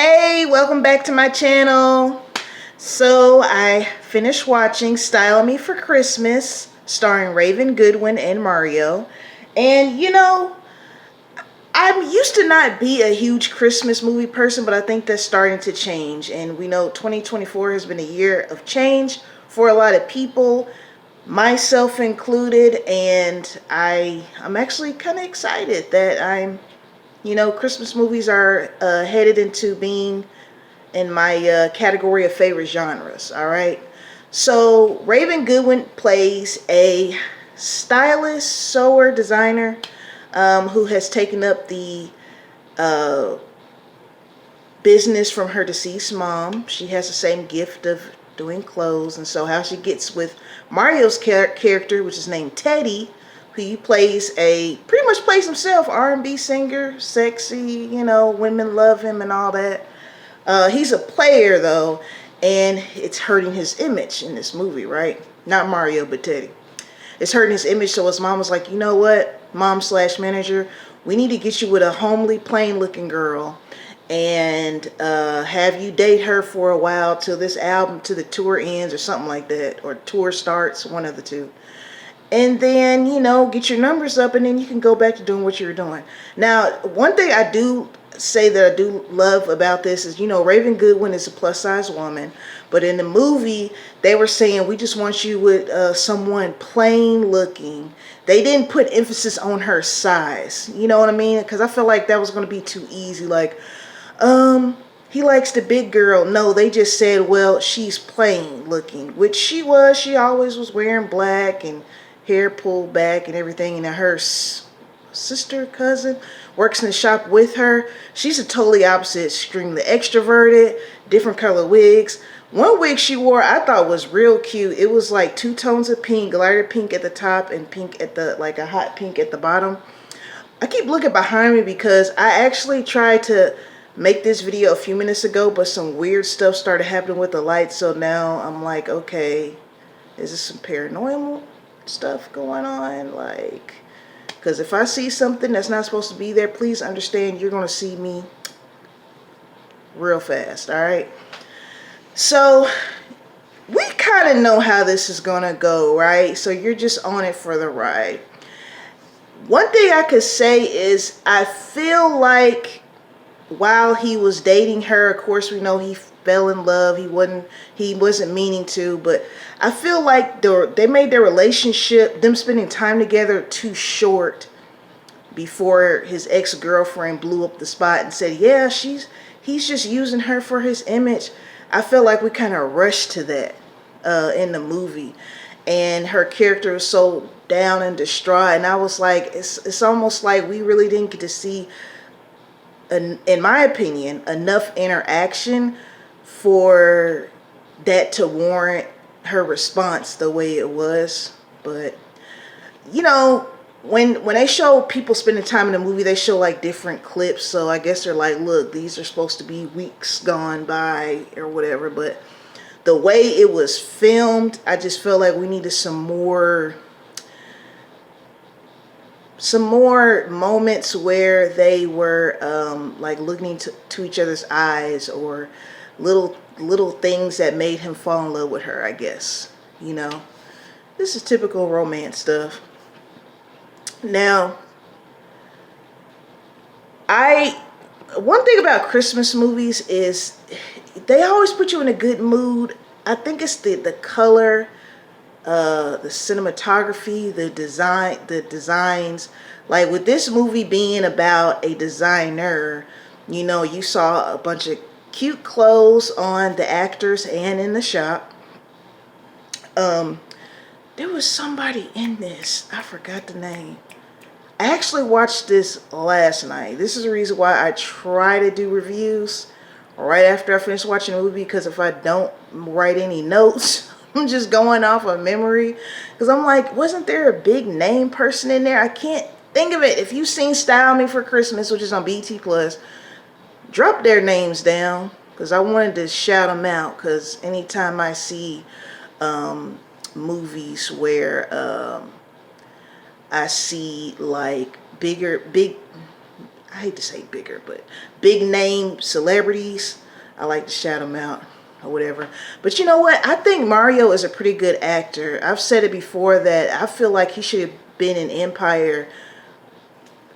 Hey, welcome back to my channel. So I finished watching Style Me for Christmas, starring Raven Goodwin and Mario. And I'm used to not be a huge Christmas movie person, but I think that's starting to change. And we know 2024 has been a year of change for a lot of people, myself included. And I'm actually kind of excited that Christmas movies are headed into being in my category of favorite genres. All right. So Raven Goodwin plays a stylist, sewer, designer who has taken up the uh, business from her deceased mom. She has the same gift of doing clothes, and so how she gets with Mario's character, which is named Teddy, who he plays pretty much plays himself, R&B singer, sexy, women love him and all that. He's a player though, and it's hurting his image in this movie, right? Not Mario, but Teddy. It's hurting his image, so his mom was like, you know what, mom slash manager, we need to get you with a homely, plain looking girl and have you date her for a while till the tour ends or something like that, or tour starts, one of the two. And then, get your numbers up, and then you can go back to doing what you're doing. Now, one thing I do say that I do love about this is, Raven Goodwin is a plus size woman, but in the movie, they were saying, we just want you with someone plain looking. They didn't put emphasis on her size. You know what I mean? Because I feel like that was going to be too easy. Like, he likes the big girl. No, they just said, well, she's plain looking, which she was. She always was wearing black and hair pulled back and everything. And her sister, cousin, works in the shop with her. She's a totally opposite extremely extroverted, different color wigs. One wig she wore I thought was real cute. It was like two tones of pink, lighter pink at the top and pink at like a hot pink at the bottom. I keep looking behind me because I actually tried to make this video a few minutes ago, but some weird stuff started happening with the lights. So now I'm like, okay, is this some paranormal stuff going on? Like, because if I see something that's not supposed to be there, please understand you're going to see me real fast, all right? So we kind of know how this is going to go, right? So you're just on it for the ride. One thing I could say is I feel like while he was dating her, of course we know he fell in love. He wasn't meaning to, but I feel like they made their relationship, them spending time together, too short before his ex-girlfriend blew up the spot and said, yeah, he's just using her for his image. I feel like we kind of rushed to that in the movie, and her character was so down and distraught, and I was like, it's almost like we really didn't get to see, in my opinion, enough interaction for that to warrant her response the way it was. But when they show people spending time in the movie, they show like different clips, so I guess they're like, look, these are supposed to be weeks gone by or whatever. But the way it was filmed, I just felt like we needed some more moments where they were like looking to each other's eyes, or little things that made him fall in love with her, I guess. This is typical romance stuff. Now, one thing about Christmas movies is they always put you in a good mood. I think it's the color, the cinematography, the designs. Like with this movie being about a designer, you saw a bunch of cute clothes on the actors and in the shop. There was somebody in this, I forgot the name. I actually watched this last night. This is the reason why I try to do reviews right after I finish watching the movie, because if I don't write any notes, I'm just going off of memory. Because I'm like, wasn't there a big name person in there? I can't think of it. If you've seen Style Me for Christmas, which is on BT Plus, drop their names down, because I wanted to shout them out. Because anytime I see movies where I see like big I hate to say bigger, but big name celebrities, I like to shout them out or whatever. But you know what? I think Mario is a pretty good actor. I've said it before that I feel like he should have been in Empire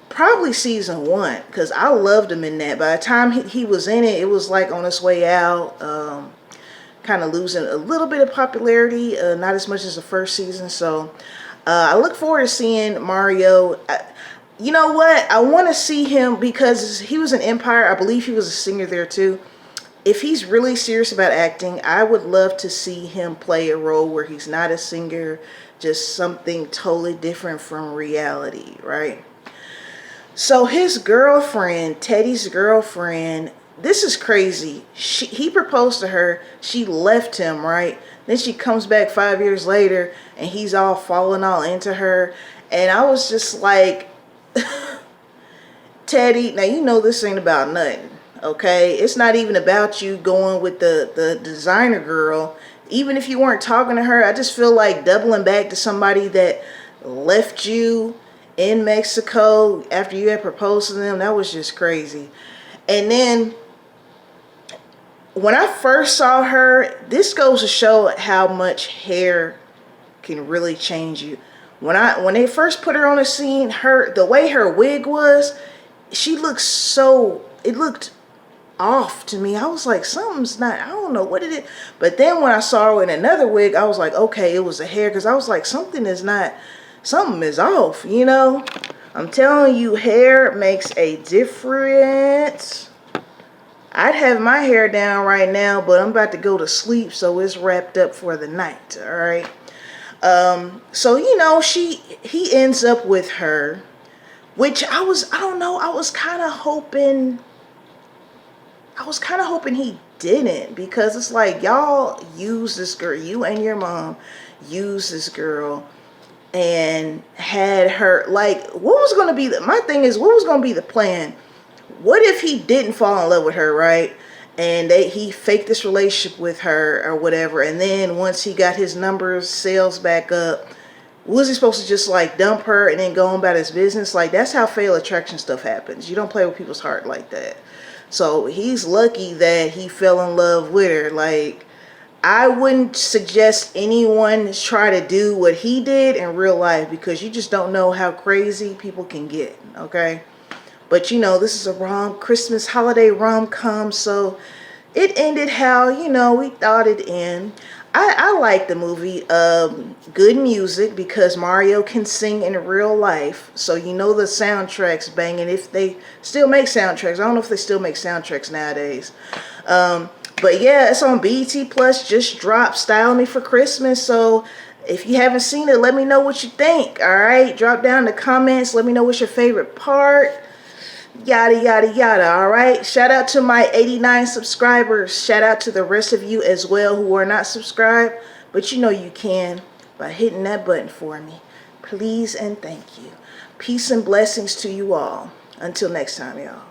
probably season 1, because I loved him in that. By the time he was in it, it was like on its way out, kind of losing a little bit of popularity, not as much as the first season. So I look forward to seeing Mario. You know what? I want to see him because he was in Empire. I believe he was a singer there too. If he's really serious about acting, I would love to see him play a role where he's not a singer, just something totally different from reality, right? So his girlfriend, Teddy's girlfriend, this is crazy. He proposed to her. She left him, right? Then she comes back 5 years later and he's all falling all into her. And I was just like, Teddy, now you know this ain't about nothing, okay? It's not even about you going with the designer girl. Even if you weren't talking to her, I just feel like doubling back to somebody that left you in Mexico after you had proposed to them. That was just crazy. And then when I first saw her, this goes to show how much hair can really change you. When they first put her on the scene, the way her wig was, she looked it looked off to me. I was like, something's not, I don't know what it is. But then when I saw her in another wig, I was like, okay, it was the hair, because I was like, something is off, you know? I'm telling you, hair makes a difference. I'd have my hair down right now, but I'm about to go to sleep, so it's wrapped up for the night, all right? So, you know, he ends up with her, which I don't know, I was kind of hoping he didn't, because it's like, y'all use this girl, you and your mom use this girl and had her, like, what was going to be my thing is, what was going to be the plan? What if he didn't fall in love with her, right? And he faked this relationship with her or whatever, and then once he got his numbers, sales back up, was he supposed to just like dump her and then go on about his business? Like, that's how fatal attraction stuff happens. You don't play with people's heart like that. So he's lucky that he fell in love with her. Like, I wouldn't suggest anyone try to do what he did in real life, because you just don't know how crazy people can get, okay? But you know, this is a Christmas holiday rom-com, so it ended how, you know, we thought it'd end. I like the movie. Good music, because Mario can sing in real life, so you know the soundtrack's banging. If they still make soundtracks, I don't know if they still make soundtracks nowadays. But yeah, it's on BET Plus. Just dropped Style Me for Christmas. So if you haven't seen it, let me know what you think. All right, drop down in the comments. Let me know what's your favorite part. Yada yada yada. All right, shout out to my 89 subscribers. Shout out to the rest of you as well who are not subscribed, but you know you can by hitting that button for me. Please and thank you. Peace and blessings to you all. Until next time, y'all.